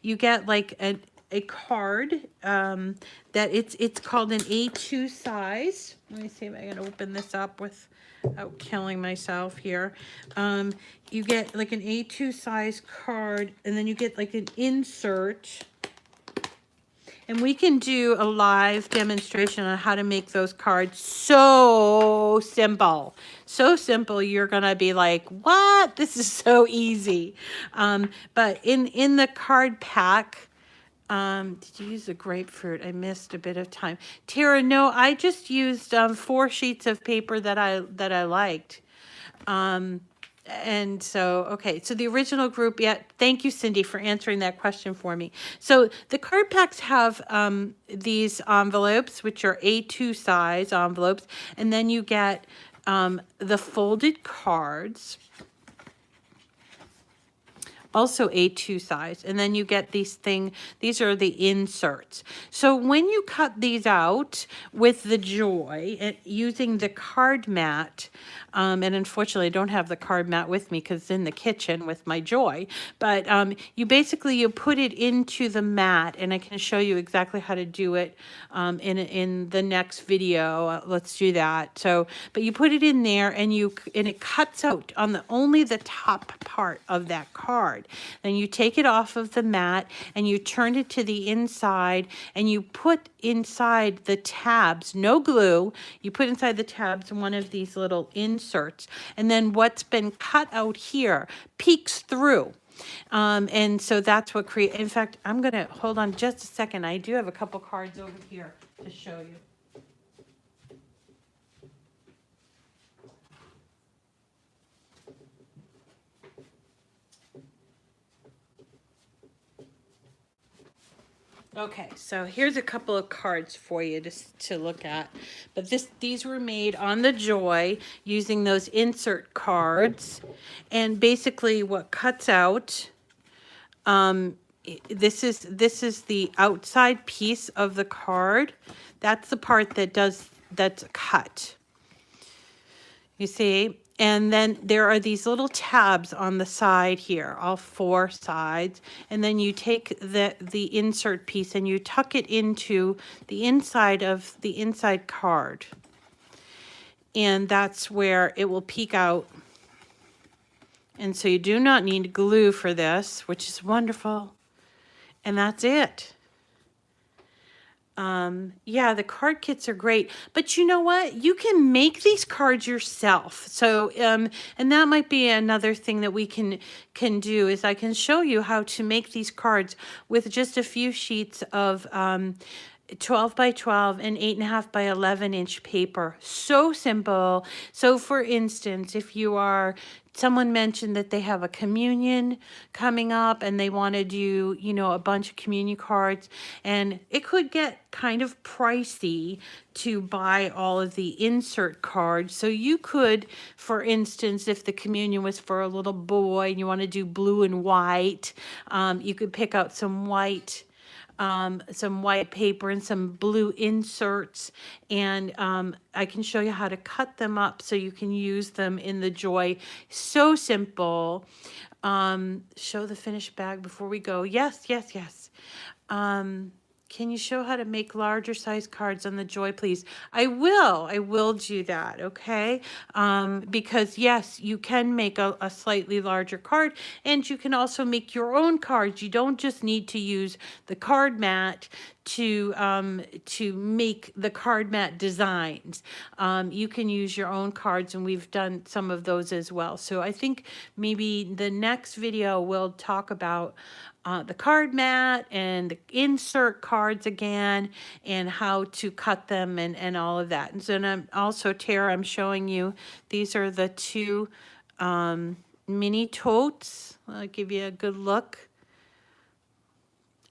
you get like a card that it's called an A2 size. Let me see if I can open this up without killing myself here. You get like an A2 size card, and then you get like an insert. And we can do a live demonstration on how to make those cards so simple. So simple, you're going to be like, what? This is so easy. But in the card pack, did you use the grapefruit? I missed a bit of time. Tara, no, I just used 4 sheets of paper that I liked. And so, okay, so the original group, yeah, thank you, Cindy, for answering that question for me. So the card packs have these envelopes, which are A2 size envelopes, and then you get the folded cards, also A2 size, and then you get these are the inserts. So when you cut these out with the Joy, using the card mat, and unfortunately I don't have the card mat with me because it's in the kitchen with my Joy, but you put it into the mat, and I can show you exactly how to do it in the next video. Let's do that. So, but you put it in there, and it cuts out on only the top part of that card. Then you take it off of the mat, and you turn it to the inside, and you put inside the tabs, no glue, you put inside the tabs one of these little inserts, and then what's been cut out here peeks through. And so that's what in fact, I'm going to hold on just a second. I do have a couple cards over here to show you. Okay, so here's a couple of cards for you to look at. But these were made on the Joy using those insert cards. And basically what cuts out, this is the outside piece of the card. That's the part that's cut. You see? And then there are these little tabs on the side here, all four sides. And then you take the insert piece and you tuck it into the inside of the inside card. And that's where it will peek out. And so you do not need glue for this, which is wonderful. And that's it. Yeah, the card kits are great, but you know what? You can make these cards yourself. So, and that might be another thing that we can do is I can show you how to make these cards with just a few sheets of 12 by 12 and 8.5 by 11 inch paper. So simple. So for instance, if you are, someone mentioned that they have a communion coming up and they want to do, you know, a bunch of communion cards, and it could get kind of pricey to buy all of the insert cards. So you could, for instance, if the communion was for a little boy and you want to do blue and white, you could pick out some white paper and some blue inserts, and I can show you how to cut them up so you can use them in the Joy. So simple. Show the finished bag before we go. Yes. Can you show how to make larger size cards on the Joy, please? I will do that, okay? Because yes, you can make a slightly larger card, and you can also make your own cards. You don't just need to use the card mat to make the card mat designs. You can use your own cards, and we've done some of those as well. So I think maybe the next video we'll talk about the card mat and the insert cards again, and how to cut them and all of that. And so I'm also, Tara, I'm showing you, these are the two mini totes. I'll give you a good look.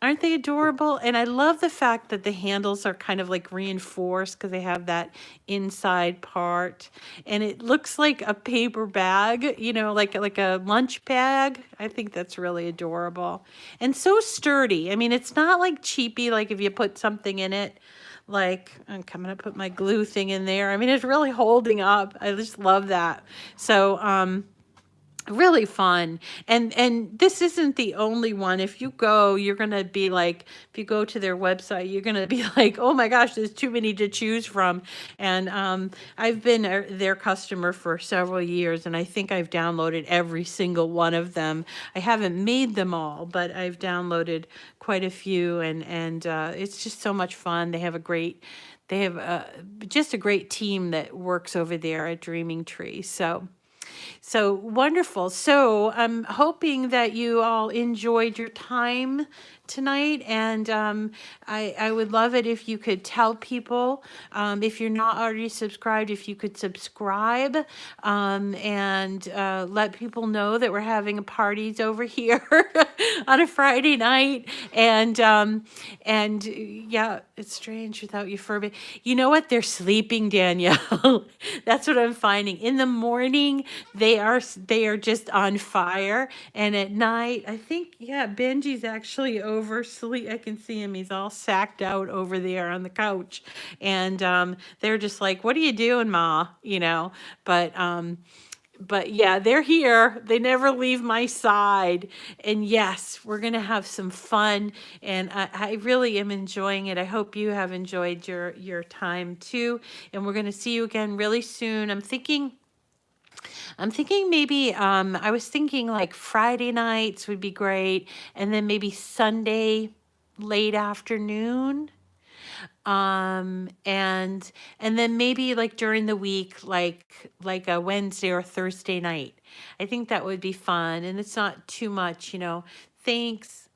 Aren't they adorable? And I love the fact that the handles are kind of like reinforced because they have that inside part. And it looks like a paper bag, you know, like a lunch bag. I think that's really adorable. And so sturdy. I mean, it's not like cheapy, like if you put something in it. Like, I'm coming to put my glue thing in there. I mean, it's really holding up. I just love that. So, really fun. And this isn't the only one. If you go, you're going to be like, if you go to their website, you're going to be like, oh my gosh, there's too many to choose from. And I've been their customer for several years, and I think I've downloaded every single one of them. I haven't made them all, but I've downloaded quite a few, and it's just so much fun. They have just a great team that works over there at Dreaming Tree. So wonderful. So I'm hoping that you all enjoyed your time tonight, and I would love it if you could tell people, if you're not already subscribed, if you could subscribe, and let people know that we're having parties over here on a Friday night. And yeah, it's strange without you, Furby. You know what? They're sleeping, Danielle. That's what I'm finding. In the morning, they are just on fire, and at night, I think, yeah, Benji's actually oversleep. I can see him. He's all sacked out over there on the couch, and they're just like, "What are you doing, Ma?" You know. But yeah, they're here. They never leave my side. And yes, we're gonna have some fun, and I really am enjoying it. I hope you have enjoyed your time too. And we're gonna see you again really soon. I'm thinking maybe, I was thinking like Friday nights would be great, and then maybe Sunday late afternoon. And then maybe like during the week, like a Wednesday or Thursday night. I think that would be fun, and it's not too much, you know. Thanks.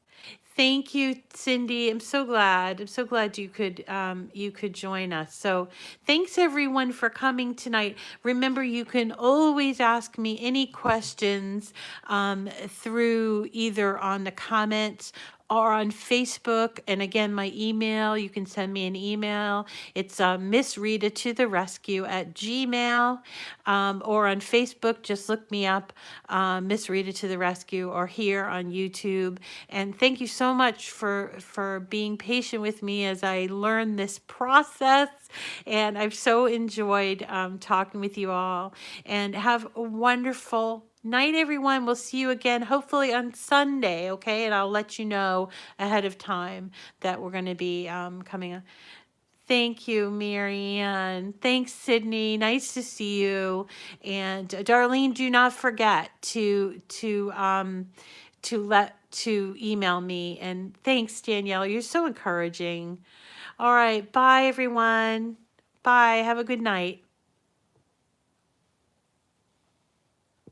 Thank you, Cindy. I'm so glad. I'm so glad you could join us. So thanks everyone for coming tonight. Remember, you can always ask me any questions through either on the comments or on Facebook. And again, my email, you can send me an email. It's Miss Rita to the Rescue at Gmail, or on Facebook, just look me up, Miss Rita to the Rescue, or here on YouTube. And thank you so much for being patient with me as I learn this process. And I've so enjoyed talking with you all. And have a wonderful night, everyone. We'll see you again, hopefully on Sunday, okay? And I'll let you know ahead of time that we're going to be coming on. Thank you, Marianne. Thanks, Sydney. Nice to see you. And Darlene, do not forget to email me. And thanks, Danielle. You're so encouraging. All right. Bye, everyone. Bye. Have a good night.